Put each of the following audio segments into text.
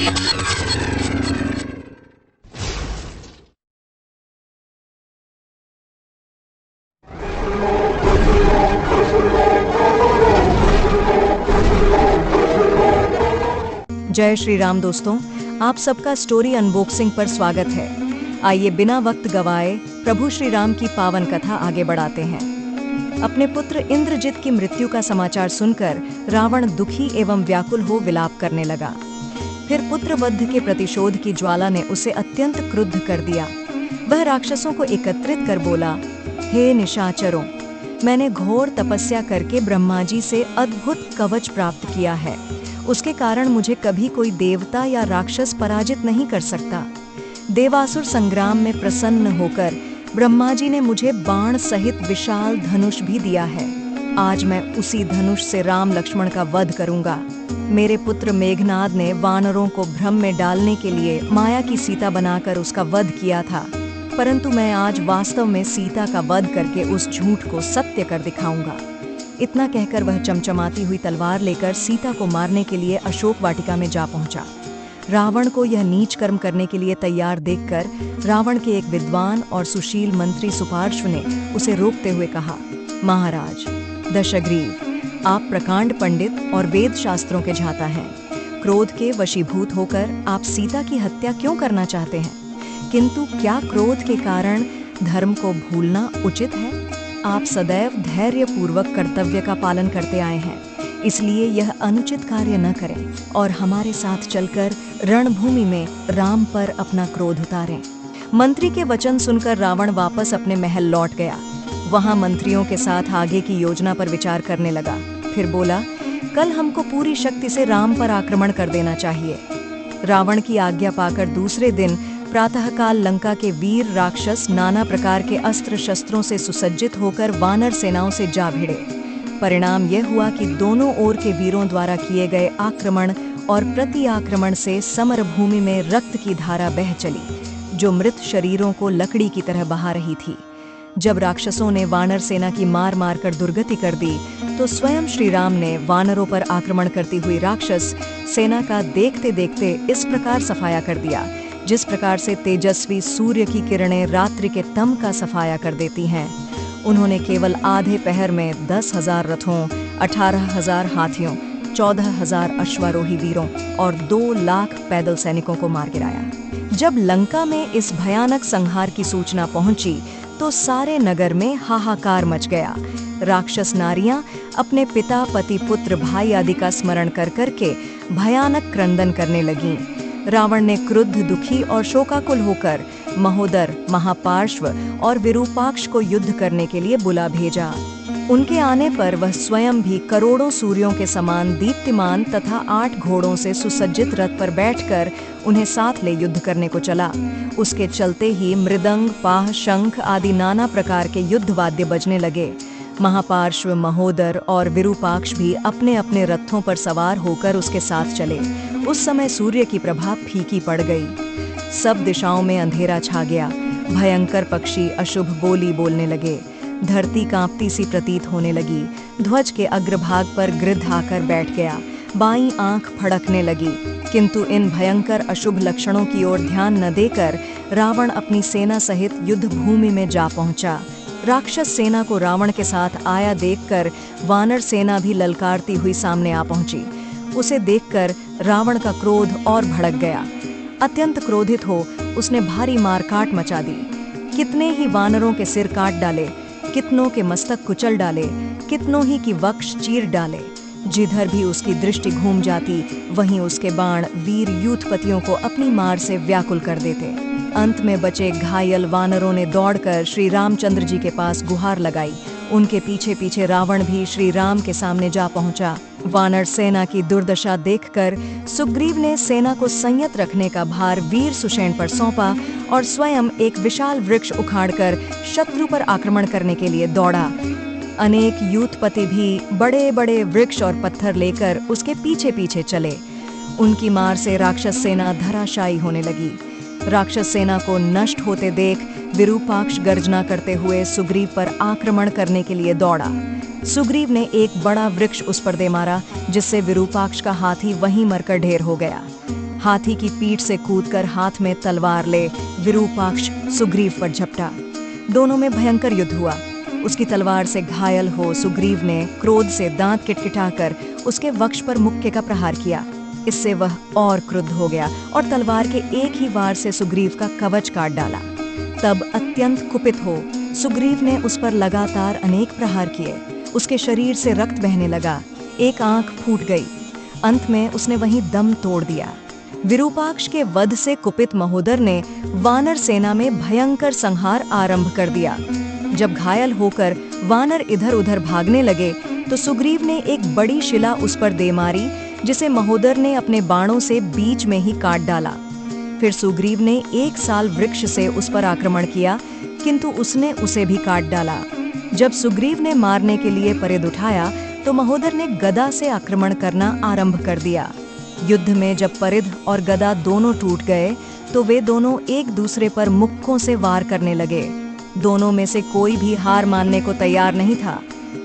जय श्री राम दोस्तों, आप सबका स्टोरी अनबॉक्सिंग पर स्वागत है। आइए बिना वक्त गवाए प्रभु श्री राम की पावन कथा आगे बढ़ाते हैं। अपने पुत्र इंद्रजित की मृत्यु का समाचार सुनकर रावण दुखी एवं व्याकुल हो विलाप करने लगा। फिर पुत्रवध के प्रतिशोध की ज्वाला ने उसे अत्यंत क्रुद्ध कर दिया। वह राक्षसों को एकत्रित कर बोला, हे निशाचरों, मैंने घोर तपस्या करके ब्रह्मा जी से अद्भुत कवच प्राप्त किया है। उसके कारण मुझे कभी कोई देवता या राक्षस पराजित नहीं कर सकता। देवासुर संग्राम में प्रसन्न होकर ब्रह्मा जी ने मुझे बाण सहित विशाल धनुष भी दिया है। आज मैं उसी धनुष से राम लक्ष्मण का वध करूंगा। मेरे पुत्र मेघनाद ने वानरों को भ्रम में डालने के लिए माया की सीता बनाकर उसका वध किया था, परंतु मैं आज वास्तव में सीता का वध करके उस झूठ को सत्य कर दिखाऊंगा। इतना कहकर वह चमचमाती हुई तलवार लेकर सीता को मारने के लिए अशोक वाटिका में जा पहुंचा। रावण को यह नीच कर्म करने के लिए तैयार देखकर रावण के एक विद्वान और सुशील मंत्री सुपार्श्व ने उसे रोकते हुए कहा, महाराज दशग्रीव, आप प्रकांड पंडित और वेद शास्त्रों के झाता हैं। क्रोध के वशीभूत होकर आप सीता की हत्या क्यों करना चाहते हैं? किंतु क्या क्रोध के कारण धर्म को भूलना उचित है? आप सदैव धैर्य पूर्वक कर्तव्य का पालन करते आए हैं, इसलिए यह अनुचित कार्य न करें और हमारे साथ चलकर रणभूमि में राम पर अपना क्रोध उतारें। मंत्री के वचन सुनकर रावण वापस अपने महल लौट गया। वहां मंत्रियों के साथ आगे की योजना पर विचार करने लगा। फिर बोला, कल हमको पूरी शक्ति से राम पर आक्रमण कर देना चाहिए। रावण की आज्ञा पाकर दूसरे दिन प्रातःकाल लंका के वीर राक्षस नाना प्रकार के अस्त्र शस्त्रों से सुसज्जित होकर वानर सेनाओं से जा भिड़े। परिणाम यह हुआ कि दोनों ओर के वीरों द्वारा किए गए आक्रमण और प्रति आक्रमण से समर भूमि में रक्त की धारा बह चली, जो मृत शरीरों को लकड़ी की तरह बहा रही थी। जब राक्षसों ने वानर सेना की मार मार कर दुर्गति कर दी, तो स्वयं श्री राम ने वानरों पर आक्रमण करती हुई राक्षस सेना का देखते देखते इस प्रकार सफाया कर दिया, जिस प्रकार से तेजस्वी सूर्य की किरणें रात्रि के तम का सफाया कर देती हैं। उन्होंने केवल आधे पहर में 10,000 रथों, 18,000 हाथियों, 14,000 अश्वारोही वीरों और 2 लाख पैदल सैनिकों को मार गिराया। जब लंका में इस भयानक संहार की सूचना पहुंची, तो सारे नगर में हाहाकार मच गया। राक्षस नारियां अपने पिता, पति, पुत्र, भाई आदि का स्मरण कर करके भयानक क्रंदन करने लगीं। रावण ने क्रुद्ध, दुखी और शोकाकुल होकर महोदर, महापार्श्व और विरूपाक्ष को युद्ध करने के लिए बुला भेजा। उनके आने पर वह स्वयं भी करोड़ों सूर्यों के समान दीप्तिमान तथा 8 घोड़ों से सुसज्जित रथ पर बैठकर उन्हें साथ ले युद्ध करने को चला। उसके चलते ही मृदंग, पाह, शंख आदि नाना प्रकार के युद्ध वाद्य बजने लगे। महापार्श्व, महोदर और विरूपाक्ष भी अपने अपने रथों पर सवार होकर उसके साथ चले। उस समय सूर्य की प्रभा फीकी पड़ गई। सब दिशाओं में अंधेरा छा गया। भयंकर पक्षी अशुभ बोली बोलने लगे। धरती कांपती सी प्रतीत होने लगी। ध्वज के अग्रभाग पर गृध्र आकर बैठ गया। बाईं आंख फड़कने लगी। किंतु इन भयंकर अशुभ लक्षणों की ओर ध्यान न देकर रावण अपनी सेना सहित युद्ध भूमि में जा पहुंचा। राक्षस सेना को रावण के साथ आया देखकर वानर सेना भी ललकारती हुई सामने आ पहुंची। उसे देखकर रावण का क्रोध और भड़क गया। अत्यंत क्रोधित हो उसने भारी मारकाट मचा दी। कितने ही वानरों के सिर काट डाले, कितनों के मस्तक कुचल डाले, कितनों ही की वक्ष चीर डाले। जिधर भी उसकी दृष्टि घूम जाती, वहीं उसके बाण वीर यूथपतियों को अपनी मार से व्याकुल कर देते। अंत में बचे घायल वानरों ने दौड़कर श्री रामचंद्र जी के पास गुहार लगाई। उनके पीछे पीछे रावण भी श्री राम के सामने जा पहुंचा। वानर सेना की दुर्दशा देखकर सुग्रीव ने सेना को संयत रखने का भार वीर सुषेण पर सौंपा और स्वयं एक विशाल वृक्ष उखाड़कर शत्रु पर आक्रमण करने के लिए दौड़ा। अनेक यूथपति भी बड़े बड़े वृक्ष और पत्थर लेकर उसके पीछे पीछे चले। उनकी मार से राक्षस सेना धराशायी होने लगी। राक्षस सेना को नष्ट होते देख विरूपाक्ष गर्जना करते हुए सुग्रीव पर आक्रमण करने के लिए दौड़ा। सुग्रीव ने एक बड़ा वृक्ष उस पर दे मारा, जिससे विरूपाक्ष का हाथी वहीं मरकर ढेर हो गया। हाथी की पीठ से कूदकर हाथ में तलवार ले विरूपाक्ष सुग्रीव पर झपटा। दोनों में भयंकर युद्ध हुआ। उसकी तलवार से घायल हो सुग्रीव ने क्रोध से दांत किटकिटाकर उसके वक्ष पर मुक्के का प्रहार किया। इससे वह और क्रुद्ध हो गया और तलवार के एक ही वार से सुग्रीव का कवच काट डाला। तब अत्यंत कुपित हो सुग्रीव ने उस पर लगातार अनेक प्रहार किए। उसके शरीर से रक्त बहने लगा, एक आंख फूट गई। अंत में उसने वहीं दम तोड़ दिया। विरूपाक्ष के वध से कुपित महोदर ने वानर सेना में भयंकर संहार आरंभ कर दिया। जब घायल होकर वानर इधर उधर भागने लगे तो सुग्रीव ने एक बड़ी शिला उस पर दे मारी, जिसे महोदर ने अपने बाणों से बीच में ही काट डाला। फिर सुग्रीव ने 1 साल वृक्ष से उस पर आक्रमण किया, किंतु उसने उसे भी काट डाला। जब सुग्रीव ने मारने के लिए परिध उठाया तो महोदर ने गदा से आक्रमण करना आरंभ कर दिया। युद्ध में जब परिध और गदा दोनों टूट गए तो वे दोनों एक दूसरे पर मुक्कों से वार करने लगे। दोनों में से कोई भी हार मानने को तैयार नहीं था।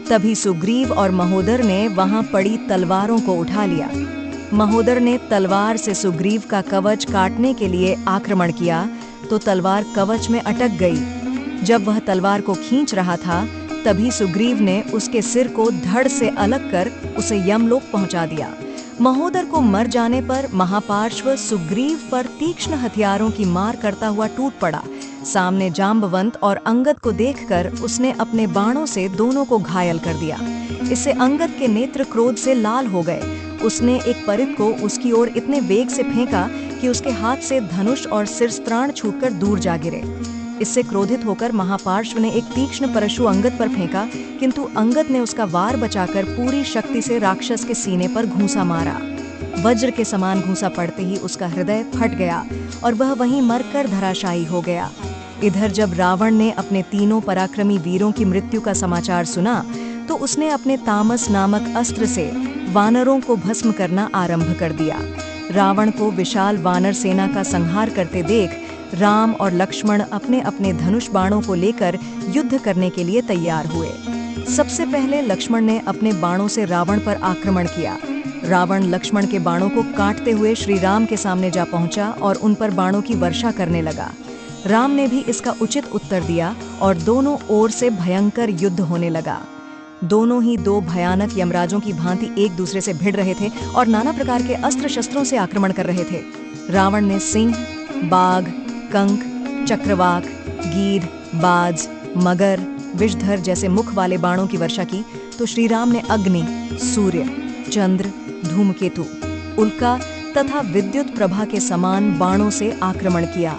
तभी सुग्रीव और महोदर ने वहां पड़ी तलवारों को उठा लिया। महोदर ने तलवार से सुग्रीव का कवच काटने के लिए आक्रमण किया तो तलवार कवच में अटक गई। जब वह तलवार को खींच रहा था तभी सुग्रीव ने उसके सिर को धड़ से अलग कर उसे यमलोक पहुंचा दिया। महोदर को मर जाने पर महापार्श्व सुग्रीव पर तीक्ष्ण हथियारों की मार करता हुआ टूट पड़ा। सामने जांबवंत और अंगद को देखकर उसने अपने बाणों से दोनों को घायल कर दिया। इससे अंगद के नेत्र क्रोध से लाल हो गए। उसने एक परिध को उसकी ओर इतने वेग से फेंका कि उसके हाथ से धनुष और सिरस्त्राण छूटकर दूर जा गिरे। इससे क्रोधित होकर महापार्श्व ने एक तीक्ष्ण परशु अंगद पर फेंका, किंतु अंगद ने उसका वार बचाकर पूरी शक्ति से राक्षस के सीने पर घूंसा मारा। वज्र के समान घूंसा पड़ते ही उसका हृदय फट गया और वह वहीं मरकर धराशायी हो गया। इधर जब रावण ने अपने तीनों पराक्रमी वीरों की मृत्यु का समाचार सुना तो उसने अपने तामस नामक अस्त्र से वानरों को भस्म करना आरंभ कर दिया। रावण को विशाल वानर सेना का संहार करते देख राम और लक्ष्मण अपने अपने धनुष बाणों को लेकर युद्ध करने के लिए तैयार हुए। सबसे पहले लक्ष्मण ने अपने बाणों से रावण पर आक्रमण किया। रावण लक्ष्मण के बाणों को काटते हुए श्री राम के सामने जा पहुंचा और उन पर बाणों की वर्षा करने लगा। राम ने भी इसका उचित उत्तर दिया और दोनों ओर से भयंकर युद्ध होने लगा। दोनों ही दो भयानक यमराजों की भांति एक दूसरे से भिड़ रहे थे और नाना प्रकार के अस्त्र शस्त्रों से आक्रमण कर रहे थे। रावण ने सिंह, बाघ, कंक, चक्रवाक, गीध, बाज, मगर, विषधर जैसे मुख वाले बाणों की वर्षा की तो श्री राम ने अग्नि, सूर्य, चंद्र, धूमकेतु, उल्का तथा विद्युत प्रभा के समान बाणों से आक्रमण किया।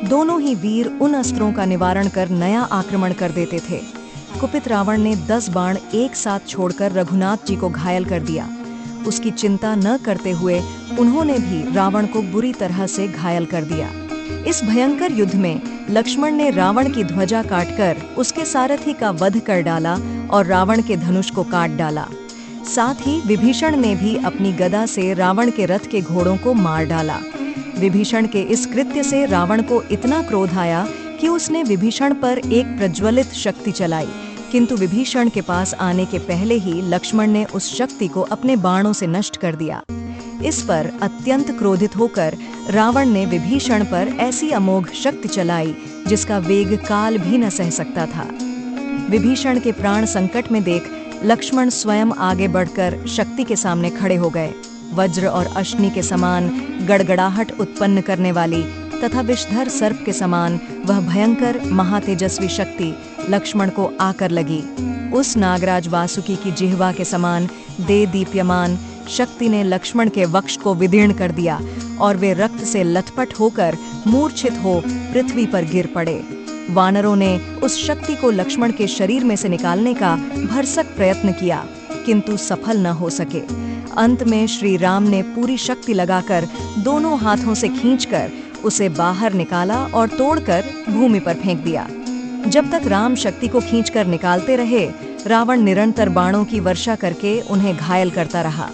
दोनों ही वीर उन अस्त्रों का निवारण कर नया आक्रमण कर देते थे। कुपित रावण ने 10 बाण एक साथ छोड़कर रघुनाथ जी को घायल कर दिया। उसकी चिंता न करते हुए उन्होंने भी रावण को बुरी तरह से घायल कर दिया। इस भयंकर युद्ध में लक्ष्मण ने रावण की ध्वजा काटकर उसके सारथी का वध कर डाला और रावण के धनुष को काट डाला। साथ ही विभीषण ने भी अपनी गदा से रावण के रथ के घोड़ों को मार डाला। विभीषण के इस कृत्य से रावण को इतना क्रोध आया कि उसने विभीषण पर एक प्रज्वलित शक्ति चलाई, किंतु विभीषण के पास आने के पहले ही लक्ष्मण ने उस शक्ति को अपने बाणों से नष्ट कर दिया। इस पर अत्यंत क्रोधित होकर रावण ने विभीषण पर ऐसी अमोघ शक्ति चलाई जिसका वेग काल भी न सह सकता था। विभीषण के प्राण संकट में देख लक्ष्मण स्वयं आगे बढ़कर शक्ति के सामने खड़े हो गए। वज्र और अश्नि के समान गड़गड़ाहट उत्पन्न करने वाली तथा विषधर सर्प के समान वह भयंकर महातेजस्वी शक्ति लक्ष्मण को आकर लगी। उस नागराज वासुकी की जिह्वा के समान दे दीप्यमान शक्ति ने लक्ष्मण के वक्ष को विदीर्ण कर दिया और वे रक्त से लथपथ होकर मूर्छित हो पृथ्वी पर गिर पड़े। वानरों ने उस शक्ति को लक्ष्मण के शरीर में से निकालने का भरसक प्रयत्न किया, किंतु सफल न हो सके। अंत में श्री राम ने पूरी शक्ति लगाकर दोनों हाथों से खींचकर उसे बाहर निकाला और तोड़कर भूमि पर फेंक दिया। जब तक राम शक्ति को खींचकर निकालते रहे, रावण निरंतर बाणों की वर्षा करके उन्हें घायल करता रहा।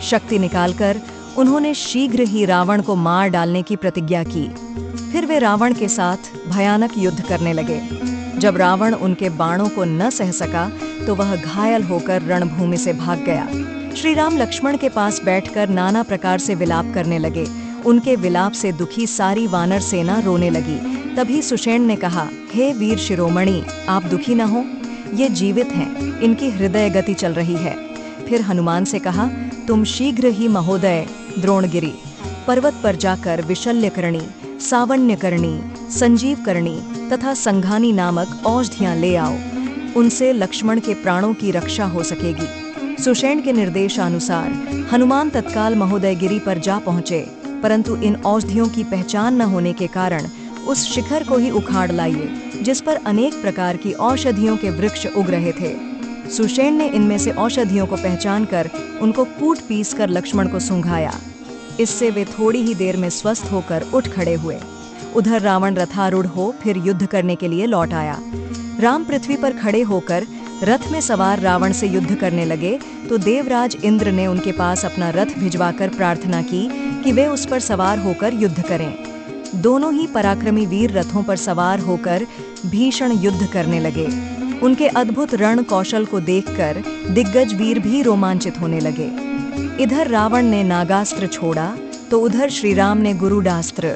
शक्ति निकालकर उन्होंने शीघ्र ही रावण को मार डालने की प्रतिज्ञा की। फिर वे रावण के साथ भयानक युद्ध करने लगे। जब रावण उनके बाणों को न सह सका तो वह घायल होकर रणभूमि से भाग गया। श्री राम लक्ष्मण के पास बैठकर नाना प्रकार से विलाप करने लगे। उनके विलाप से दुखी सारी वानर सेना रोने लगी। तभी सुषेण ने कहा, हे वीर शिरोमणि, आप दुखी न हो, ये जीवित हैं, इनकी हृदय गति चल रही है। फिर हनुमान से कहा, तुम शीघ्र ही महोदय द्रोणगिरि पर्वत पर जाकर विशल्यकर्णी, सावण्यकर्णी, संजीवकर्णी तथा संघानी नामक औषधियां ले आओ। उनसे लक्ष्मण के प्राणों की रक्षा हो सकेगी। सुषेण के निर्देशानुसार हनुमान तत्काल महोदयगिरी पर जा पहुंचे, परंतु इन औषधियों की पहचान न होने के कारण उस शिखर को ही उखाड़ लाए, जिस पर अनेक प्रकार की औषधियों के वृक्ष उग रहे थे। सुषेण ने इनमें से औषधियों को पहचान कर उनको कूट पीस कर लक्ष्मण को सूंघाया। इससे वे थोड़ी ही देर में स्वस्थ होकर उठ खड़े हुए। उधर रावण रथारूढ़ हो फिर युद्ध करने के लिए लौट आया। राम पृथ्वी पर खड़े होकर रथ में सवार रावण से युद्ध करने लगे तो देवराज इंद्र ने उनके पास अपना रथ भिजवाकर प्रार्थना की कि वे उस पर सवार होकर युद्ध करें। दोनों ही पराक्रमी वीर रथों पर सवार होकर भीषण युद्ध करने लगे। उनके अद्भुत रण कौशल को देखकर दिग्गज वीर भी रोमांचित होने लगे। इधर रावण ने नागास्त्र छोड़ा तो उधर श्री राम ने गुरुडास्त्र।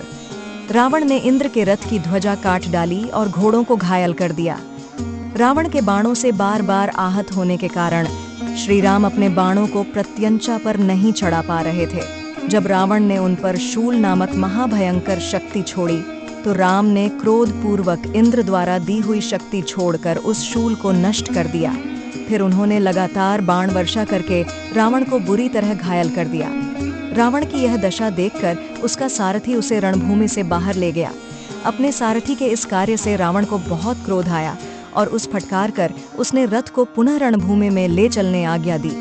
रावण ने इंद्र के रथ की ध्वजा काट डाली और घोड़ों को घायल कर दिया। रावण के बाणों से बार बार आहत होने के कारण श्री राम अपने बाणों को प्रत्यंचा पर नहीं चढ़ा पा रहे थे। जब रावण ने उन पर शूल नामक महाभयंकर शक्ति छोड़ी तो राम ने क्रोधपूर्वक इंद्र द्वारा दी हुई शक्ति छोड़कर उस शूल को नष्ट कर दिया। फिर उन्होंने लगातार बाण वर्षा करके रावण को बुरी तरह घायल कर दिया। रावण की यह दशा देखकर उसका सारथी उसे रणभूमि से बाहर ले गया। अपने सारथी के इस कार्य से रावण को बहुत क्रोध आया और उस फटकार कर उसने रथ को पुनः रणभूमि में ले चलने आज्ञा दी।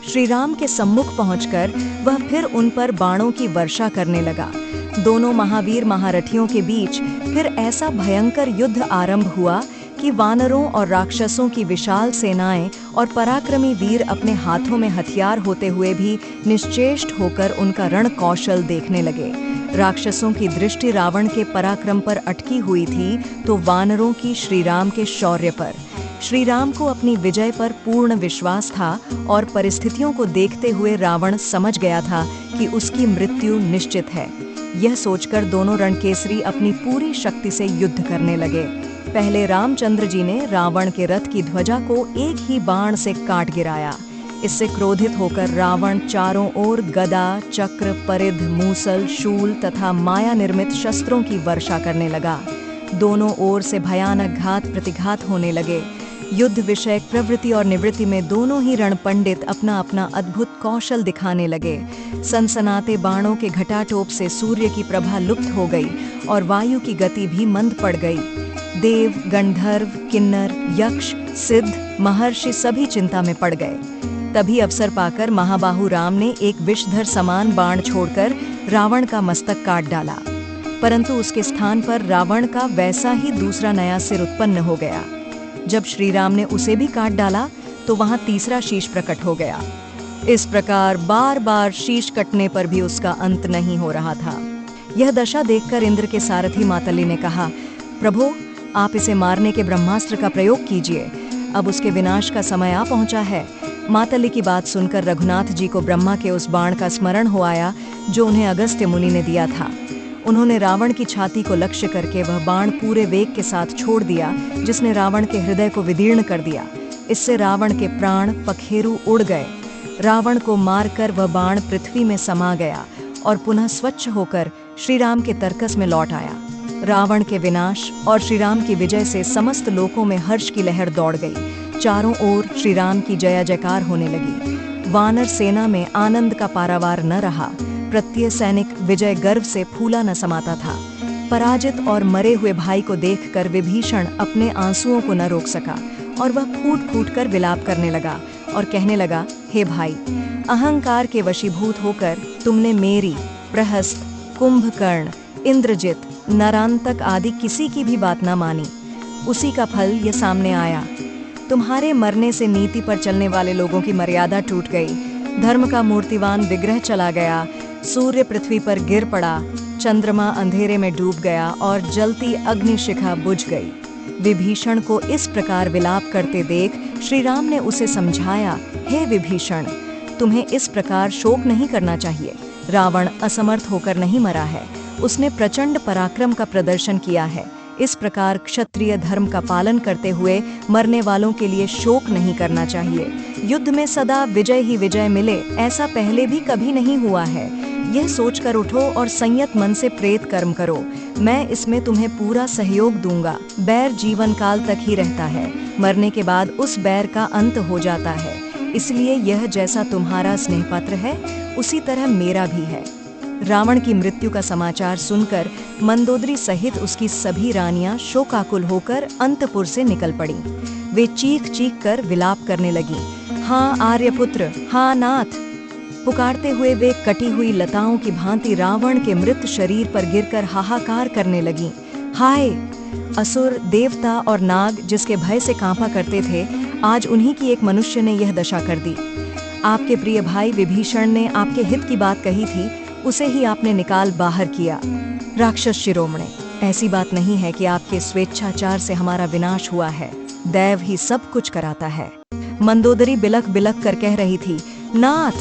श्री राम के सम्मुख पहुंचकर वह फिर उन पर बाणों की वर्षा करने लगा। दोनों महावीर महारथियों के बीच फिर ऐसा भयंकर युद्ध आरंभ हुआ कि वानरों और राक्षसों की विशाल सेनाएं और पराक्रमी वीर अपने हाथों में हथियार होते हुए भी निश्चेष्ट होकर उनका रण कौशल देखने लगे। राक्षसों की दृष्टि रावण के पराक्रम पर अटकी हुई थी तो वानरों की श्री राम के शौर्य पर। श्री राम को अपनी विजय पर पूर्ण विश्वास था और परिस्थितियों को देखते हुए रावण समझ गया था कि उसकी मृत्यु निश्चित है। यह सोचकर दोनों रणकेसरी अपनी पूरी शक्ति से युद्ध करने लगे। पहले रामचंद्र जी ने रावण के रथ की ध्वजा को एक ही बाण से काट गिराया। इससे क्रोधित होकर रावण चारों ओर गदा, चक्र, परिध, मूसल, शूल तथा माया निर्मित शस्त्रों की वर्षा करने लगा। दोनों ओर से भयानक घात प्रतिघात होने लगे। युद्ध विषयक प्रवृत्ति और निवृत्ति में दोनों ही रणपंडित अपना अपना अद्भुत कौशल दिखाने लगे। सनसनाते बाणों के घटाटोप से सूर्य की प्रभा लुप्त हो गई और वायु की गति भी मंद पड़ गई। देव, गंधर्व, किन्नर, यक्ष, सिद्ध, महर्षि सभी चिंता में पड़ गए। तभी अवसर पाकर महाबाहु राम ने एक विषधर समान बाण छोड़कर रावण का मस्तक काट डाला, परंतु उसके स्थान पर रावण का वैसा ही दूसरा नया सिर उत्पन्न हो गया। जब श्री राम ने उसे भी काट डाला तो वहां तीसरा शीश प्रकट हो गया। इस प्रकार बार बार शीश कटने पर भी उसका अंत नहीं हो रहा था। यह दशा देखकर इंद्र के सारथी मातली ने कहा, प्रभु, आप इसे मारने के ब्रह्मास्त्र का प्रयोग कीजिए, अब उसके विनाश का समय आ पहुंचा है। मातली की बात सुनकर रघुनाथ जी को ब्रह्मा के उस बाण का स्मरण हो आया जो उन्हें अगस्त्य मुनि ने दिया था। उन्होंने रावण की छाती को लक्ष्य करके वह बाण पूरे वेग के साथ छोड़ दिया, जिसने रावण के हृदय को विदीर्ण कर दिया। इससे रावण के प्राण पखेरु उड़ गए। रावण को मारकर वह बाण पृथ्वी में समा गया और पुनः स्वच्छ होकर श्री राम के तरकस में लौट आया। रावण के विनाश और श्री राम की विजय से समस्त लोकों में हर्ष की लहर दौड़ गई। चारों ओर श्री राम की जय जयकार होने लगी। वानर सेना में आनंद का पारावार न रहा। प्रत्येक सैनिक विजय गर्व से फूला न समाता था। पराजित और मरे हुए भाई को देखकर विभीषण अपने आंसुओं को न रोक सका और वह फूट फूट कर विलाप करने लगा और कहने लगा, हे भाई, अहंकार के वशीभूत होकर तुमने मेरी, प्रहस्त, कुंभकर्ण, इंद्रजित, नरांतक आदि किसी की भी बात न मानी। उसी का फल ये सामने आया। तुम्हारे मरने से नीति पर चलने वाले लोगों की मर्यादा टूट गई। धर्म का मूर्तिवान विग्रह चला गया। सूर्य पृथ्वी पर गिर पड़ा। चंद्रमा अंधेरे में डूब गया और जलती अग्निशिखा बुझ गई। विभीषण को इस प्रकार विलाप करते देख श्री राम ने उसे समझाया, हे विभीषण, तुम्हें इस प्रकार शोक नहीं करना चाहिए। रावण असमर्थ होकर नहीं मरा है, उसने प्रचंड पराक्रम का प्रदर्शन किया है। इस प्रकार क्षत्रिय धर्म का पालन करते हुए मरने वालों के लिए शोक नहीं करना चाहिए। युद्ध में सदा विजय ही विजय मिले, ऐसा पहले भी कभी नहीं हुआ है। यह सोचकर उठो और संयत मन से प्रेत कर्म करो। मैं इसमें तुम्हें पूरा सहयोग दूंगा। बैर जीवन काल तक ही रहता है, मरने के बाद उस बैर का अंत हो जाता है। इसलिए यह जैसा तुम्हारा स्नेहपत्र है, उसी तरह मेरा भी है। रावण की मृत्यु का समाचार सुनकर मंदोदरी सहित उसकी सभी रानियां शोकाकुल होकर अंतपुर से निकल पड़ी। वे चीख चीख कर विलाप करने लगी। हाँ आर्यपुत्र, हाँ नाथ, पुकारते हुए वे कटी हुई लताओं की भांति रावण के मृत शरीर पर गिरकर हाहाकार करने लगी। हाय! असुर, देवता और नाग जिसके भय से कांपा करते थे, आज उन्हीं की एक मनुष्य ने यह दशा कर दी। आपके प्रिय भाई विभीषण ने आपके हित की बात कही थी, उसे ही आपने निकाल बाहर किया। राक्षस शिरोमणे, ऐसी बात नहीं है कि आपके स्वेच्छाचार से हमारा विनाश हुआ है, दैव ही सब कुछ कराता है। मंदोदरी बिलख बिलख कर कह रही थी, नाथ,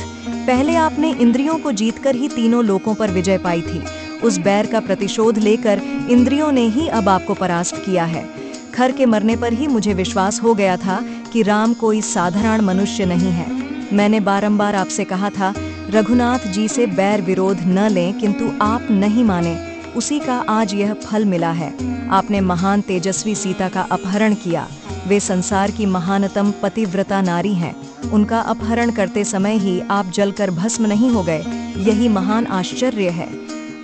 पहले आपने इंद्रियों को जीतकर ही तीनों लोकों पर विजय पाई थी। उस बैर का प्रतिशोध लेकर इंद्रियों ने ही अब आपको परास्त किया है। खर के मरने पर ही मुझे विश्वास हो गया था कि राम कोई साधारण मनुष्य नहीं है। मैंने बारंबार आपसे कहा था रघुनाथ जी से बैर विरोध न लें, किंतु आप नहीं माने। उसी का आज यह फल मिला है। आपने महान तेजस्वी सीता का अपहरण किया। वे संसार की महानतम पतिव्रता नारी हैं। उनका अपहरण करते समय ही आप जलकर भस्म नहीं हो गए, यही महान आश्चर्य है।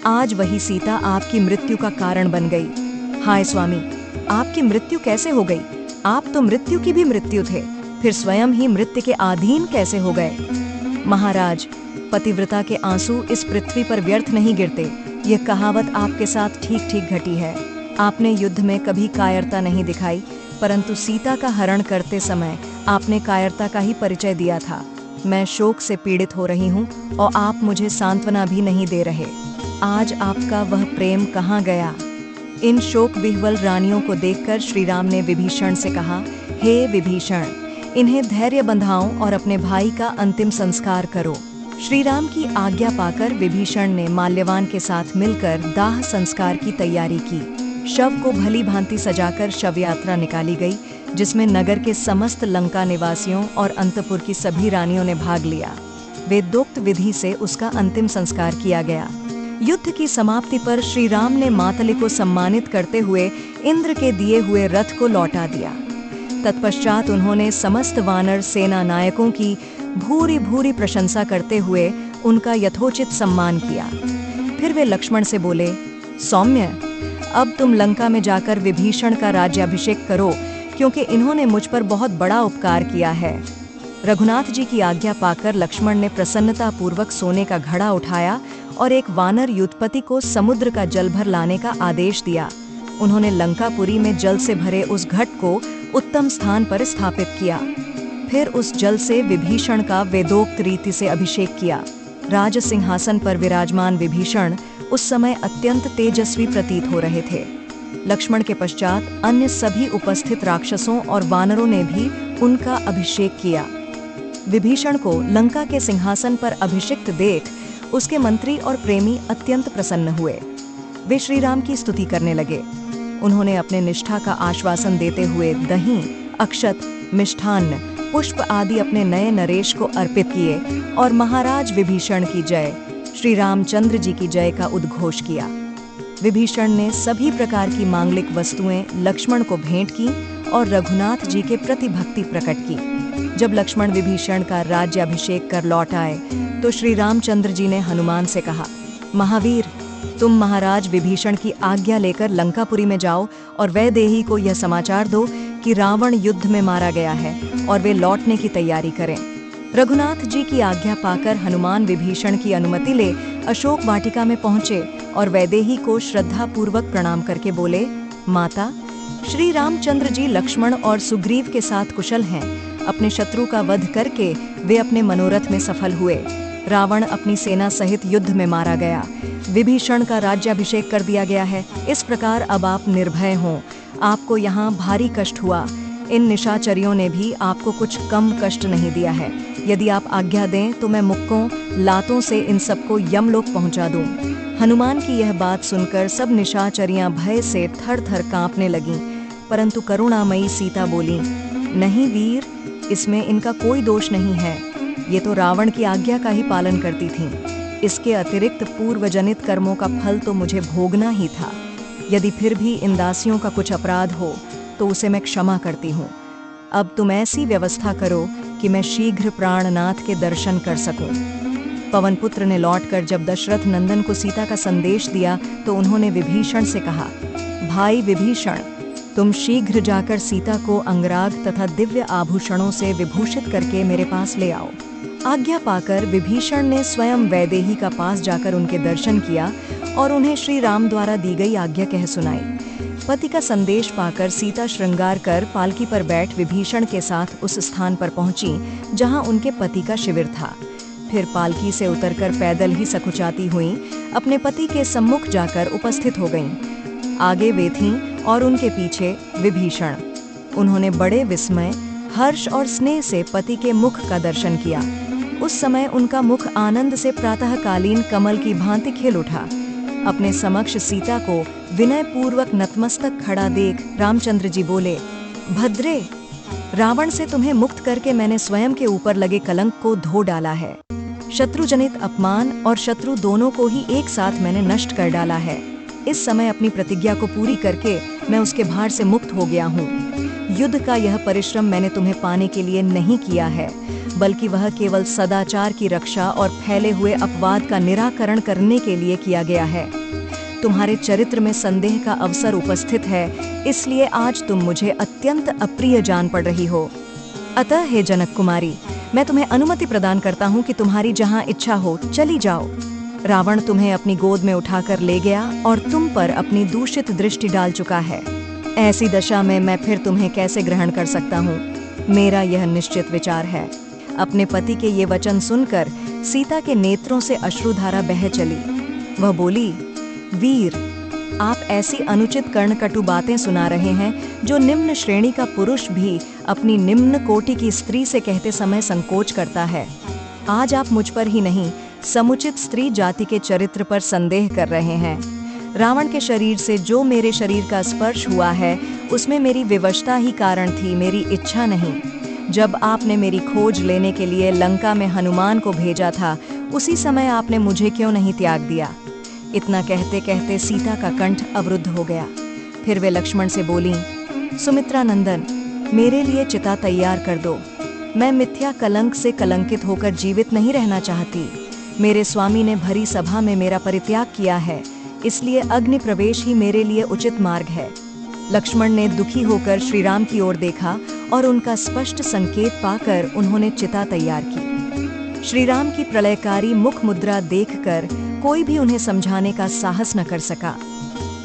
आज वही सीता आपकी मृत्यु का कारण बन गई। हाय स्वामी, आपकी मृत्यु कैसे हो गई? आप तो मृत्यु की भी मृत्यु थे, फिर स्वयं ही मृत्यु के अधीन कैसे हो गए? महाराज, पतिव्रता के आंसू इस पृथ्वी पर व्यर्थ नहीं गिरते। यह कहावत आपके साथ ठीक ठीक घटी है। आपने युद्ध में कभी कायरता नहीं दिखाई, परंतु सीता का हरण करते समय आपने कायरता का ही परिचय दिया था। मैं शोक से पीड़ित हो रही हूँ और आप मुझे सांत्वना भी नहीं दे रहे। आज आपका वह प्रेम कहाँ गया? इन शोक विह्वल रानियों को देखकर श्री राम ने विभीषण से कहा, हे विभीषण, इन्हें धैर्य बंधाओ और अपने भाई का अंतिम संस्कार करो। श्री राम की आज्ञा पाकर विभीषण ने माल्यवान के साथ मिलकर दाह संस्कार की तैयारी की। शव को भली भांति सजाकर शव यात्रा निकाली गई, जिसमें नगर के समस्त लंका निवासियों और अंतपुर की सभी रानियों ने भाग लिया। वेदोक्त विधि से उसका अंतिम संस्कार किया गया। युद्ध की समाप्ति पर श्री राम ने मातली को सम्मानित करते हुए इंद्र के दिए हुए रथ को लौटा दिया। तत्पश्चात उन्होंने समस्त वानर सेना नायकों की भूरी भूरी प्रशंसा करते हुए उनका यथोचित सम्मान किया। फिर वे लक्ष्मण से बोले, सौम्य, अब तुम लंका में जाकर विभीषण का राज्याभिषेक करो, क्योंकि इन्होंने मुझ पर बहुत बड़ा उपकार किया है। रघुनाथ जी की आज्ञा पाकर लक्ष्मण ने प्रसन्नता पूर्वक सोने का घड़ा उठाया और एक वानर युद्धपति को समुद्र का जल भर लाने का आदेश दिया। उन्होंने लंकापुरी में जल से भरे उस घट को उत्तम स्थान पर स्थापित किया। फिर उस जल से विभीषण का वेदोक्त रीति से अभिषेक किया। राज सिंहासन पर विराजमान विभीषण उस समय अत्यंत तेजस्वी प्रतीत हो रहे थे। लक्ष्मण के पश्चात अन्य सभी उपस्थित राक्षसों और वानरों ने भी उनका अभिषेक किया। विभीषण को लंका के सिंहासन पर अभिषिक्त देख उसके मंत्री और प्रेमी अत्यंत प्रसन्न हुए। वे श्री राम की स्तुति करने लगे। उन्होंने अपने निष्ठा का आश्वासन देते हुए दही, अक्षत, मिष्ठान्न, पुष्प आदि अपने नए नरेश को अर्पित किए और महाराज विभीषण की जय, श्री रामचंद्र जी की जय का उद्घोष किया। विभीषण ने सभी प्रकार की मांगलिक वस्तुएं लक्ष्मण को भेंट की और रघुनाथ जी के प्रति भक्ति प्रकट की। जब लक्ष्मण विभीषण का राज्याभिषेक कर लौट आए तो श्री रामचंद्र जी ने हनुमान से कहा, महावीर, तुम महाराज विभीषण की आज्ञा लेकर लंकापुरी में जाओ और वैदेही को यह समाचार दो कि रावण युद्ध में मारा गया है और वे लौटने की तैयारी करें। रघुनाथ जी की आज्ञा पाकर हनुमान विभीषण की अनुमति ले अशोक वाटिका में पहुंचे और वैदेही को श्रद्धा पूर्वक प्रणाम करके बोले, माता, श्री रामचंद्र जी लक्ष्मण और सुग्रीव के साथ कुशल हैं। अपने शत्रु का वध करके वे अपने मनोरथ में सफल हुए। रावण अपनी सेना सहित युद्ध में मारा गया। विभीषण का राज्याभिषेक कर दिया गया है। इस प्रकार अब आप निर्भय हों। आपको यहाँ भारी कष्ट हुआ। इन निशाचरियों ने भी आपको कुछ कम कष्ट नहीं दिया है। यदि आप आज्ञा दें तो मैं मुक्कों लातों से इन सबको यमलोक पहुंचा दूं। हनुमान की यह बात सुनकर सब निशाचरियां भय से थर थर कांपने लगीं, परंतु करुणामयी सीता बोली, नहीं वीर, इसमें इनका कोई दोष नहीं है। ये तो रावण की आज्ञा का ही पालन करती थीं। इसके अतिरिक्त पूर्वजनित कर्मों का फल तो मुझे भोगना ही था। यदि फिर भी इन दासियों का कुछ अपराध हो तो उसे मैं क्षमा करती हूँ। अब तुम ऐसी व्यवस्था करो कि मैं शीघ्र प्राणनाथ के दर्शन कर सकूं। पवनपुत्र ने लौटकर जब दशरथ नंदन को सीता का संदेश दिया तो उन्होंने विभीषण से कहा, भाई विभीषण, तुम शीघ्र जाकर सीता को अंगराग तथा दिव्य आभूषणों से विभूषित करके मेरे पास ले आओ। आज्ञा पाकर विभीषण ने स्वयं वैदेही का पास जाकर उनके दर्शन किया और उन्हें श्री राम द्वारा दी गई आज्ञा कह सुनाई। पति का संदेश पाकर सीता श्रृंगार कर पालकी पर बैठ विभीषण के साथ उस स्थान पर पहुंची जहां उनके पति का शिविर था। फिर पालकी से उतरकर पैदल ही सकुचाती हुई अपने पति के सम्मुख जाकर उपस्थित हो गईं। आगे वे थीं और उनके पीछे विभीषण। उन्होंने बड़े विस्मय, हर्ष और स्नेह से पति के मुख का दर्शन किया। उस समय उनका मुख आनंद से प्रातःकालीन कमल की भांति खिल उठा। अपने समक्ष सीता को विनय पूर्वक नतमस्तक खड़ा देख रामचंद्र जी बोले, भद्रे, रावण से तुम्हें मुक्त करके मैंने स्वयं के ऊपर लगे कलंक को धो डाला है। शत्रुजनित अपमान और शत्रु दोनों को ही एक साथ मैंने नष्ट कर डाला है। इस समय अपनी प्रतिज्ञा को पूरी करके मैं उसके भार से मुक्त हो गया हूँ। युद्ध का यह परिश्रम मैंने तुम्हें पाने के लिए नहीं किया है, बल्कि वह केवल सदाचार की रक्षा और फैले हुए अपवाद का निराकरण करने के लिए किया गया है। तुम्हारे चरित्र में संदेह का अवसर उपस्थित है, इसलिए आज तुम मुझे अत्यंत अप्रिय जान पड़ रही हो। अतः हे जनक कुमारी, मैं तुम्हें अनुमति प्रदान करता हूँ कि तुम्हारी जहाँ इच्छा हो चली जाओ। रावण तुम्हें अपनी गोद में उठाकर ले गया और तुम पर अपनी दूषित दृष्टि डाल चुका है। ऐसी दशा में मैं फिर तुम्हें कैसे ग्रहण कर सकता हूँ? मेरा यह निश्चित विचार है। अपने पति के ये वचन सुनकर सीता के नेत्रों से अश्रुधारा बह चली। वह बोली, वीर, आप ऐसी अनुचित कर्णकटु बातें सुना रहे हैं जो निम्न श्रेणी का पुरुष भी अपनी निम्न कोटि की स्त्री से कहते समय संकोच करता है। आज आप मुझ पर ही नहीं, समुचित स्त्री जाति के चरित्र पर संदेह कर रहे हैं। रावण के शरीर से जो मेरे शरीर का स्पर्श हुआ है उसमें मेरी विवशता ही कारण थी, मेरी इच्छा नहीं। जब आपने मेरी खोज लेने के लिए लंका में हनुमान को भेजा था, उसी समय आपने मुझे क्यों नहीं त्याग दिया? इतना कहते कहते सीता का कंठ अवरुद्ध हो गया। फिर वे लक्ष्मण से बोलीं, सुमित्रा नंदन, मेरे लिए चिता तैयार कर दो। मैं मिथ्या कलंक से कलंकित होकर जीवित नहीं रहना चाहती। मेरे स्वामी ने भरी सभा में मेरा परित्याग किया है, इसलिए अग्नि प्रवेश ही मेरे लिए उचित मार्ग है। लक्ष्मण ने दुखी होकर श्री राम की ओर देखा और उनका स्पष्ट संकेत पाकर उन्होंने चिता तैयार की। श्री राम की प्रलयकारी मुख मुद्रा देखकर कोई भी उन्हें समझाने का साहस न कर सका।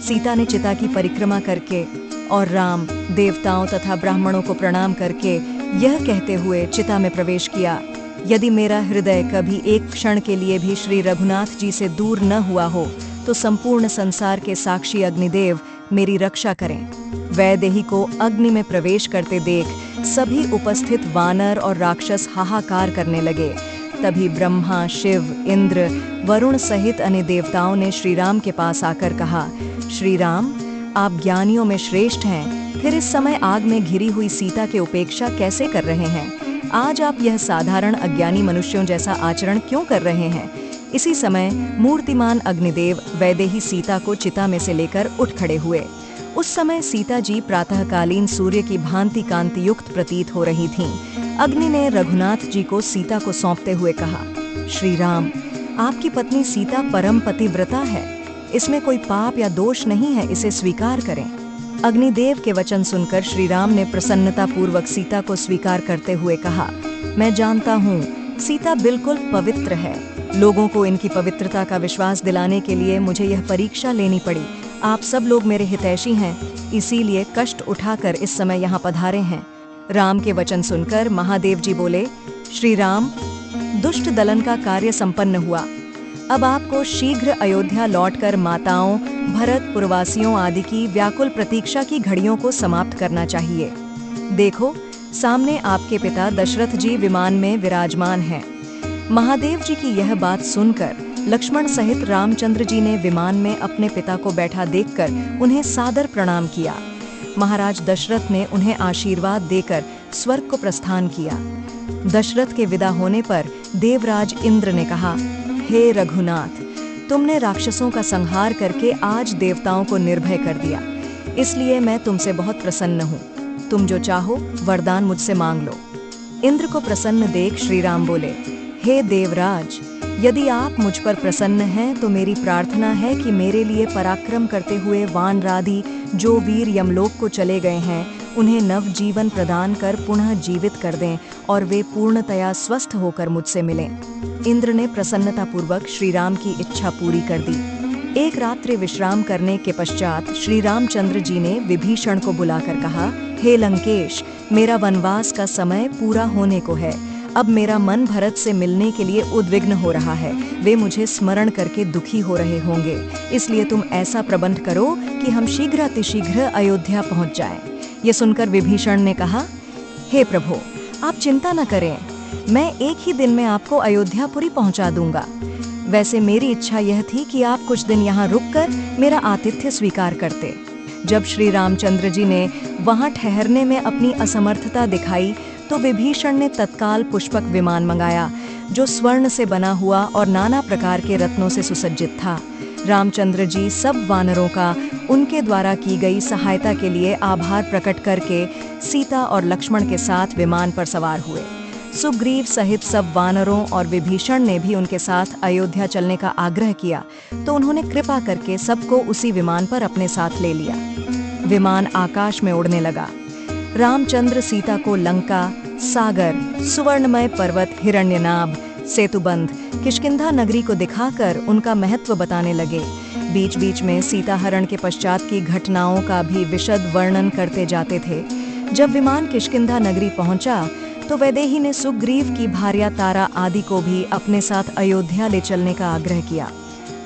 सीता ने चिता की परिक्रमा करके और राम, देवताओं तथा ब्राह्मणों को प्रणाम करके यह कहते हुए चिता में प्रवेश किया, यदि मेरा हृदय कभी एक क्षण के लिए भी श्री रघुनाथ जी से दूर न हुआ हो तो संपूर्ण संसार के साक्षी अग्निदेव मेरी रक्षा करें। वैदेही को अग्नि में प्रवेश करते देख सभी उपस्थित वानर और राक्षस हाहाकार करने लगे। तभी ब्रह्मा, शिव, इंद्र, वरुण सहित अन्य देवताओं ने श्री राम के पास आकर कहा, श्री राम, आप ज्ञानियों में श्रेष्ठ हैं, फिर इस समय आग में घिरी हुई सीता के उपेक्षा कैसे कर रहे हैं? आज आप यह साधारण अज्ञानी मनुष्यों जैसा आचरण क्यों कर रहे हैं? इसी समय मूर्तिमान अग्निदेव वैदेही सीता को चिता में से लेकर उठ खड़े हुए। उस समय सीता जी प्रातःकालीन सूर्य की भांति कांति युक्त प्रतीत हो रही थीं। अग्नि ने रघुनाथ जी को सीता को सौंपते हुए कहा, श्री राम, आपकी पत्नी सीता परम पतिव्रता है, इसमें कोई पाप या दोष नहीं है, इसे स्वीकार करें। अग्निदेव के वचन सुनकर श्री राम ने प्रसन्नता पूर्वक सीता को स्वीकार करते हुए कहा, मैं जानता हूँ सीता बिल्कुल पवित्र है। लोगों को इनकी पवित्रता का विश्वास दिलाने के लिए मुझे यह परीक्षा लेनी पड़ी। आप सब लोग मेरे हितैषी हैं, इसीलिए कष्ट उठाकर इस समय यहाँ पधारे हैं। राम के वचन सुनकर महादेव जी बोले, श्री राम, दुष्ट दलन का कार्य संपन्न हुआ। अब आपको शीघ्र अयोध्या लौटकर माताओं, भरत, पुरवासियों आदि की व्याकुल प्रतीक्षा की घड़ियों को समाप्त करना चाहिए। देखो, सामने आपके पिता दशरथ जी विमान में विराजमान हैं। महादेव जी की यह बात सुनकर लक्ष्मण सहित रामचंद्र जी ने विमान में अपने पिता को बैठा देखकर उन्हें सादर प्रणाम किया। महाराज दशरथ ने उन्हें आशीर्वाद देकर स्वर्ग को प्रस्थान किया। दशरथ के विदा होने पर देवराज इंद्र ने कहा, हे रघुनाथ, तुमने राक्षसों का संहार करके आज देवताओं को निर्भय कर दिया, इसलिए मैं तुमसे बहुत प्रसन्न हूँ। तुम जो चाहो वरदान मुझसे मांग लो। इंद्र को प्रसन्न देख श्री राम बोले, हे देवराज, यदि आप मुझ पर प्रसन्न हैं तो मेरी प्रार्थना है कि मेरे लिए पराक्रम करते हुए वानरादि जो वीर यमलोक को चले गए हैं उन्हें नव जीवन प्रदान कर पुनः जीवित कर दें और वे पूर्णतया स्वस्थ होकर मुझसे मिलें। इंद्र ने प्रसन्नतापूर्वक श्री राम की इच्छा पूरी कर दी। एक रात्रि विश्राम करने के पश्चात श्री रामचंद्र जी ने विभीषण को बुलाकर कहा, हे लंकेश, मेरा वनवास का समय पूरा होने को है। अब मेरा मन भरत से मिलने के लिए उद्विग्न हो रहा है। वे मुझे स्मरण करके दुखी हो रहे होंगे, इसलिए तुम ऐसा प्रबंध करो कि हम शीघ्रातिशीघ्र अयोध्या पहुंच जाएं। ये सुनकर विभीषण ने कहा, हे प्रभु, आप चिंता न करें, मैं एक ही दिन में आपको अयोध्यापुरी पहुंचा दूंगा। वैसे मेरी इच्छा यह थी कि आप कुछ दिन यहाँ रुककर मेरा आतिथ्य स्वीकार करते। जब श्री रामचंद्र जी ने वहां ठहरने में अपनी असमर्थता दिखाई तो विभीषण ने तत्काल पुष्पक विमान मंगाया, जो स्वर्ण से बना हुआ और नाना प्रकार के रत्नों से सुसज्जित था। रामचंद्र जी सब वानरों का उनके द्वारा की गई सहायता के लिए आभार प्रकट करके सीता और लक्ष्मण के साथ विमान पर सवार हुए। सुग्रीव सहित सब वानरों और विभीषण ने भी उनके साथ अयोध्या चलने का आग्रह किया, तो उन्होंने कृपा करके सबको उसी विमान पर अपने साथ ले लिया। विमान आकाश में उड़ने लगा। रामचंद्र सीता को लंका, सागर, सुवर्णमय पर्वत, हिरण्यनाभ, सेतुबंध, किष्किंधा नगरी को दिखाकर उनका महत्व बताने लगे। बीच बीच में सीताहरण के पश्चात की घटनाओं का भी विशद वर्णन करते जाते थे। जब विमान किष्किंधा नगरी पहुंचा तो वैदेही ने सुग्रीव की भार्या तारा आदि को भी अपने साथ अयोध्या ले चलने का आग्रह किया।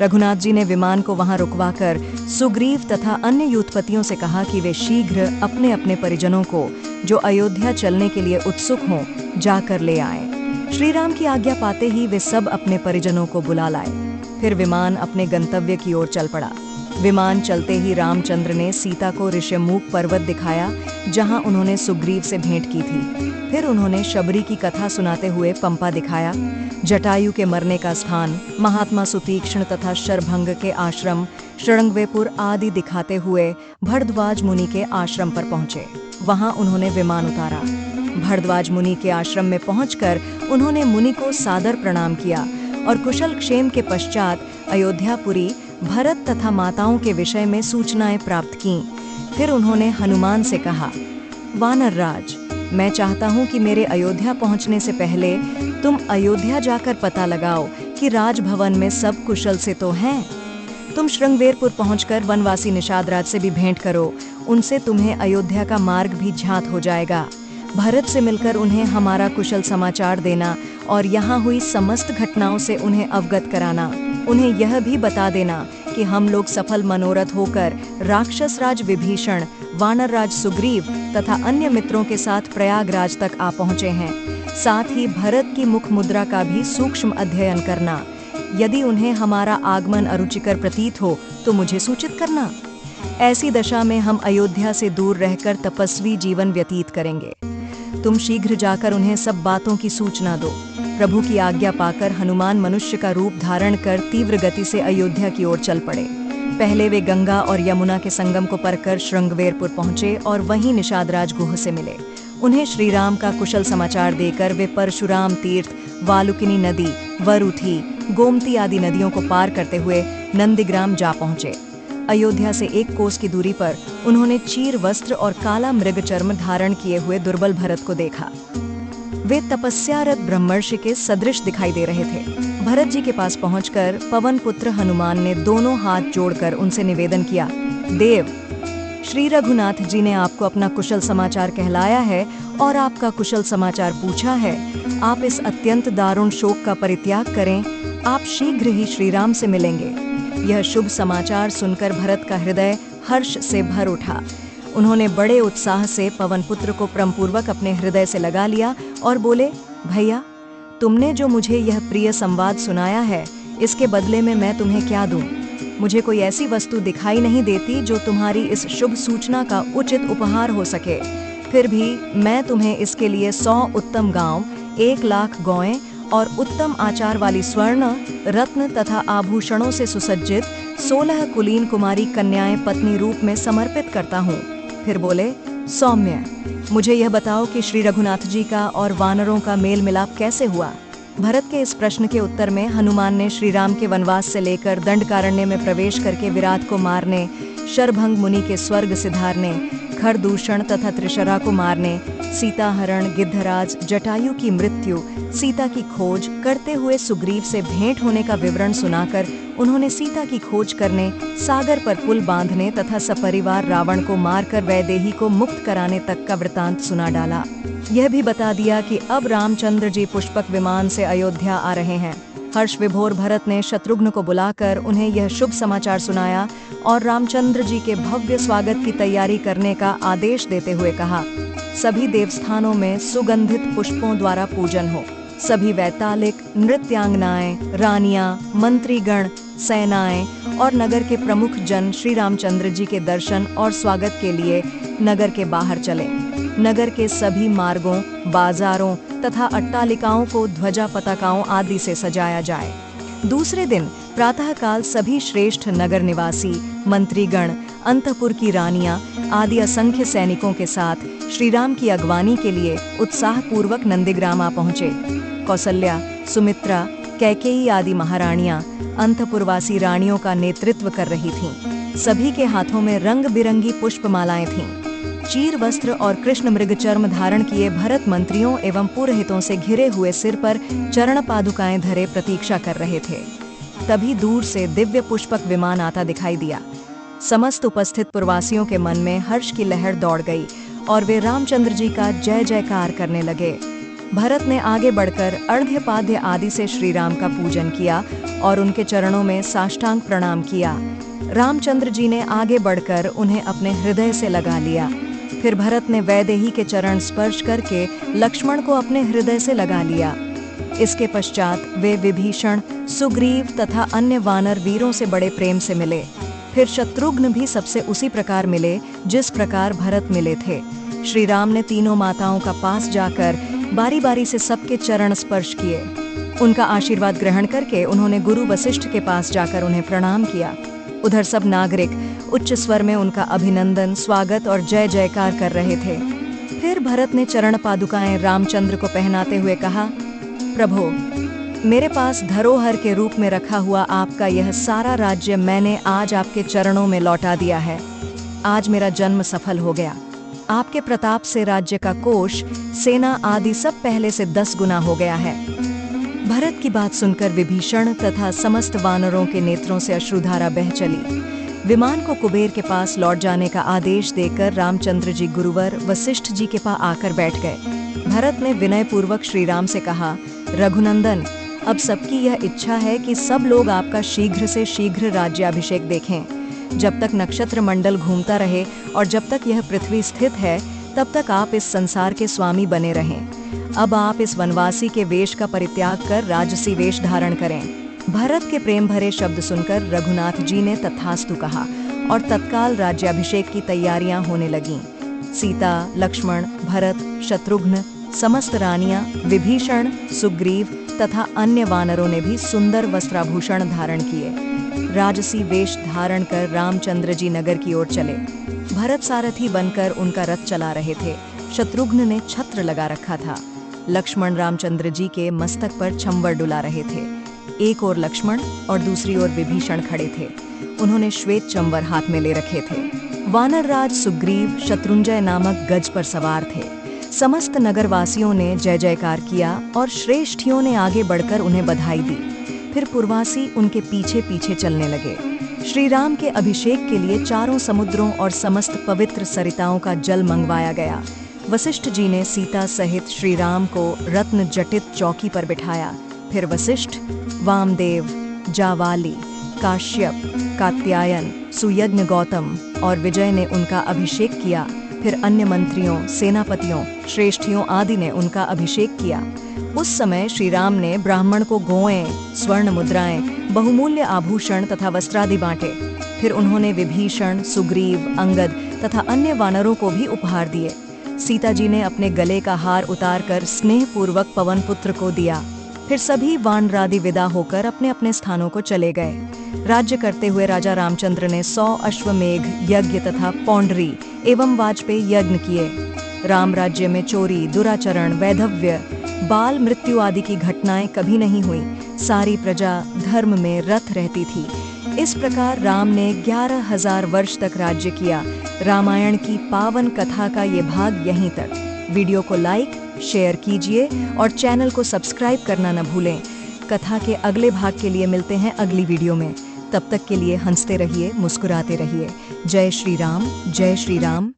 रघुनाथ जी ने विमान को वहां रुकवाकर सुग्रीव तथा अन्य यूथपतियों से कहा कि वे शीघ्र अपने अपने परिजनों को जो अयोध्या चलने के लिए उत्सुक हों जाकर ले आएं। श्री राम की आज्ञा पाते ही वे सब अपने परिजनों को बुला लाए। फिर विमान अपने गंतव्य की ओर चल पड़ा। विमान चलते ही रामचंद्र ने सीता को ऋष्यमूक पर्वत दिखाया, जहां उन्होंने सुग्रीव से भेंट की थी। फिर उन्होंने शबरी की कथा सुनाते हुए पंपा दिखाया, जटायु के मरने का स्थान, महात्मा सुतीक्ष्ण तथा शरभंग के आश्रम, शृंगवेपुर आदि दिखाते हुए भरद्वाज मुनि के आश्रम पर पहुंचे। वहां उन्होंने विमान उतारा। भरद्वाज मुनि के आश्रम में पहुंचकर उन्होंने मुनि को सादर प्रणाम किया और कुशल क्षेम के पश्चात अयोध्यापुरी, भरत तथा माताओं के विषय में सूचनाएं प्राप्त कीं। फिर उन्होंने हनुमान से कहा, वानर राज, मैं चाहता हूं कि मेरे अयोध्या पहुंचने से पहले तुम अयोध्या जाकर पता लगाओ कि राजभवन में सब कुशल से तो हैं। तुम श्रृंगवेरपुर पहुंचकर वनवासी निषाद राज से भी भेंट करो, उनसे तुम्हें अयोध्या का मार्ग भी ज्ञात हो जाएगा। भरत से मिलकर उन्हें हमारा कुशल समाचार देना और यहाँ हुई समस्त घटनाओं से उन्हें अवगत कराना। उन्हें यह भी बता देना कि हम लोग सफल मनोरथ होकर राक्षस राज विभीषण, वानर राज सुग्रीव तथा अन्य मित्रों के साथ प्रयागराज तक आ पहुँचे हैं। साथ ही भरत की मुख मुद्रा का भी सूक्ष्म अध्ययन करना। यदि उन्हें हमारा आगमन अरुचिकर प्रतीत हो तो मुझे सूचित करना। ऐसी दशा में हम अयोध्या से दूर रहकर तपस्वी जीवन व्यतीत करेंगे। तुम शीघ्र जाकर उन्हें सब बातों की सूचना दो। प्रभु की आज्ञा पाकर हनुमान मनुष्य का रूप धारण कर तीव्र गति से अयोध्या की ओर चल पड़े। पहले वे गंगा और यमुना के संगम को पार कर श्रृंगवेरपुर पहुंचे और वहीं निषादराज गुह से मिले। उन्हें श्री राम का कुशल समाचार देकर वे परशुराम तीर्थ, वालुकिनी नदी, वरुथी, गोमती आदि नदियों को पार करते हुए नंदीग्राम जा पहुंचे। अयोध्या से 1 कोस की दूरी पर उन्होंने चीर वस्त्र और काला मृग चर्म धारण किए हुए दुर्बल भरत को देखा। वे तपस्यारत ब्रह्मर्षि के सदृश दिखाई दे रहे थे। भरत जी के पास पहुंचकर पवन पुत्र हनुमान ने दोनों हाथ जोड़कर उनसे निवेदन किया, देव, श्री रघुनाथ जी ने आपको अपना कुशल समाचार कहलाया है और आपका कुशल समाचार पूछा है। आप इस अत्यंत दारुण शोक का परित्याग करें, आप शीघ्र ही श्री राम से मिलेंगे। यह शुभ समाचार सुनकर भरत का हृदय हर्ष से भर उठा। उन्होंने बड़े उत्साह से पवन पुत्र को प्रमपूर्वक अपने हृदय से लगा लिया और बोले, भैया, तुमने जो मुझे यह प्रिय संवाद सुनाया है, इसके बदले में मैं तुम्हें क्या दूं? मुझे कोई ऐसी वस्तु दिखाई नहीं देती जो तुम्हारी इस शुभ सूचना का उचित उपहार हो सके। फिर भी मैं तुम्हें इसके लिए 100 उत्तम गांव, 1,00,000 गौएं और उत्तम आचार वाली स्वर्ण, रत्न तथा आभूषणों से सुसज्जित 16 कुलीन कुमारी कन्याएं पत्नी रूप में समर्पित करता हूँ। फिर बोले, सौम्य, मुझे यह बताओ कि श्री रघुनाथ जी का और वानरों का मेल मिलाप कैसे हुआ? भरत के इस प्रश्न के उत्तर में हनुमान ने श्री राम के वनवास से लेकर दंडकारण्य में प्रवेश करके विराट को मारने, शरभंग मुनि के स्वर्ग सिधारने, खरदूषण तथा त्रिशरा को मारने, सीताहरण, गिद्धराज, जटायु की मृत्यु, सीता की खोज करते हुए सुग्रीव से भेंट होने का विवरण सुनाकर उन्होंने सीता की खोज करने, सागर पर पुल बांधने तथा सपरिवार रावण को मारकर वैदेही को मुक्त कराने तक का वृतांत सुना डाला। यह भी बता दिया कि अब रामचंद्र जी पुष्पक विमान से अयोध्या आ रहे हैं। हर्ष विभोर भरत ने शत्रुघ्न को बुलाकर उन्हें यह शुभ समाचार सुनाया और रामचंद्र जी के भव्य स्वागत की तैयारी करने का आदेश देते हुए कहा, सभी देवस्थानों में सुगंधित पुष्पों द्वारा पूजन हो। सभी वैतालिक, नृत्यांगनाएं, रानियां, मंत्रीगण, सेनाएं और नगर के प्रमुख जन श्री रामचंद्र जी के दर्शन और स्वागत के लिए नगर के बाहर चले। नगर के सभी मार्गों, बाजारों तथा अट्टालिकाओं को ध्वजा पताकाओं आदि से सजाया जाए। दूसरे दिन प्रातःकाल सभी श्रेष्ठ नगर निवासी, मंत्रीगण, अंतपुर की रानियां आदि असंख्य सैनिकों के साथ श्री राम की अगवानी के लिए उत्साहपूर्वक नंदीग्राम आ पहुंचे। कौसल्या, सुमित्रा, कैकेयी आदि महारानियां अंतपुरवासी रानियों का नेतृत्व कर रही थीं। सभी के हाथों में रंग बिरंगी पुष्पमालाएं थीं। चीर वस्त्र और कृष्ण मृग चर्म धारण किए भरत मंत्रियों एवं पुरोहितों से घिरे हुए सिर पर चरण पादुकाएं धरे प्रतीक्षा कर रहे थे। तभी दूर से दिव्य पुष्पक विमान आता दिखाई दिया। समस्त उपस्थित पुरवासियों के मन में हर्ष की लहर दौड़ गई और वे रामचंद्र जी का जय जयकार करने लगे। भरत ने आगे बढ़कर अर्घ्य पाद्य आदि से श्री राम का पूजन किया और उनके चरणों में साष्टांग प्रणाम किया। रामचंद्र जी ने आगे बढ़कर उन्हें अपने हृदय से लगा लिया। फिर भरत ने वैदेही के चरण स्पर्श करके लक्ष्मण को अपने हृदय से लगा लिया। इसके पश्चात वे विभीषण, सुग्रीव तथा अन्य वानर वीरों से बड़े प्रेम से मिले। फिर शत्रुघ्न भी सबसे उसी प्रकार मिले जिस प्रकार भरत मिले थे। श्री राम ने तीनों माताओं का पास जाकर बारी बारी से सबके चरण स्पर्श किए। उनका आशीर्वाद ग्रहण करके उन्होंने गुरु वशिष्ठ के पास जाकर उन्हें प्रणाम किया। उधर सब नागरिक उच्च स्वर में उनका अभिनंदन, स्वागत और जय जयकार कर रहे थे। फिर भरत ने चरण पादुकाएं रामचंद्र को पहनाते हुए कहा, प्रभो, मेरे पास धरोहर के रूप में रखा हुआ आपका यह सारा राज्य मैंने आज आपके चरणों में लौटा दिया है। आज मेरा जन्म सफल हो गया। आपके प्रताप से राज्य का कोष, सेना आदि सब पहले से 10 गुना हो गया है। भरत की बात सुनकर विभीषण तथा समस्त वानरों के नेत्रों से अश्रुधारा बह चली। विमान को कुबेर के पास लौट जाने का आदेश देकर रामचंद्र जी गुरुवर वशिष्ठ जी के पास आकर बैठ गए। भरत ने विनयपूर्वक श्री राम से कहा, रघुनंदन, अब सबकी यह इच्छा है कि सब लोग आपका शीघ्र से शीघ्र राज्याभिषेक देखें। जब तक नक्षत्र मंडल घूमता रहे और जब तक यह पृथ्वी स्थित है, तब तक आप इस संसार के स्वामी बने रहें। अब आप इस वनवासी के वेश का परित्याग कर राजसी वेश धारण करें। भरत के प्रेम भरे शब्द सुनकर रघुनाथ जी ने तथास्तु कहा और तत्काल राज्याभिषेक की तैयारियां होने लगीं। सीता, लक्ष्मण, भरत, शत्रुघ्न, समस्त रानियां, विभीषण, सुग्रीव तथा अन्य वानरों ने भी सुंदर वस्त्राभूषण धारण किए। राजसी वेश धारण कर रामचंद्र जी नगर की ओर चले। भरत सारथी बनकर उनका रथ चला रहे थे। शत्रुघ्न ने छत्र लगा रखा था। लक्ष्मण रामचंद्र जी के मस्तक पर छंबर डुला रहे थे। एक ओर लक्ष्मण और दूसरी ओर विभीषण खड़े थे। उन्होंने श्वेत चंबर हाथ में ले रखे थे। वानर राज सुग्रीव शत्रुंजय नामक गज पर सवार थे। समस्त नगरवासियों ने जय जयकार किया और श्रेष्ठियों ने आगे बढ़कर उन्हें बधाई दी। फिर पुरवासी उनके पीछे पीछे चलने लगे। श्री राम के अभिषेक के लिए चारों समुद्रों और समस्त पवित्र सरिताओं का जल मंगवाया गया। वशिष्ठ जी ने सीता सहित श्री राम को रत्न जटित चौकी पर बिठाया। फिर वशिष्ठ, वामदेव, जावाली, काश्यप, कात्यायन, सुयज्ञ गौतम और विजय ने उनका अभिषेक किया। फिर अन्य मंत्रियों, सेनापतियों, श्रेष्ठियों आदि ने उनका अभिषेक किया। उस समय श्री राम ने ब्राह्मण को गौएं, स्वर्ण मुद्राएं, बहुमूल्य आभूषण तथा वस्त्रादि बांटे। फिर उन्होंने विभीषण, सुग्रीव, अंगद तथा अन्य वानरों को भी उपहार दिए। सीता जी ने अपने गले का हार उतारकर स्नेहपूर्वक पवन पुत्र को दिया। फिर सभी वानरादि विदा होकर अपने अपने स्थानों को चले गए। राज्य करते हुए राजा रामचंद्र ने 100 अश्वमेघ यज्ञ तथा पौंडरी एवं वाजपेयी यज्ञ किए। राम राज्य में चोरी, दुराचरण, वैधव्य, बाल मृत्यु आदि की घटनाएं कभी नहीं हुई। सारी प्रजा धर्म में रत रहती थी। इस प्रकार राम ने 11,000 वर्ष तक राज्य किया। रामायण की पावन कथा का ये भाग यहीं तक। वीडियो को लाइक, शेयर कीजिए और चैनल को सब्सक्राइब करना न भूलें। कथा के अगले भाग के लिए मिलते हैं अगली वीडियो में। तब तक के लिए हंसते रहिए, मुस्कुराते रहिए। जय श्री राम, जय श्री राम।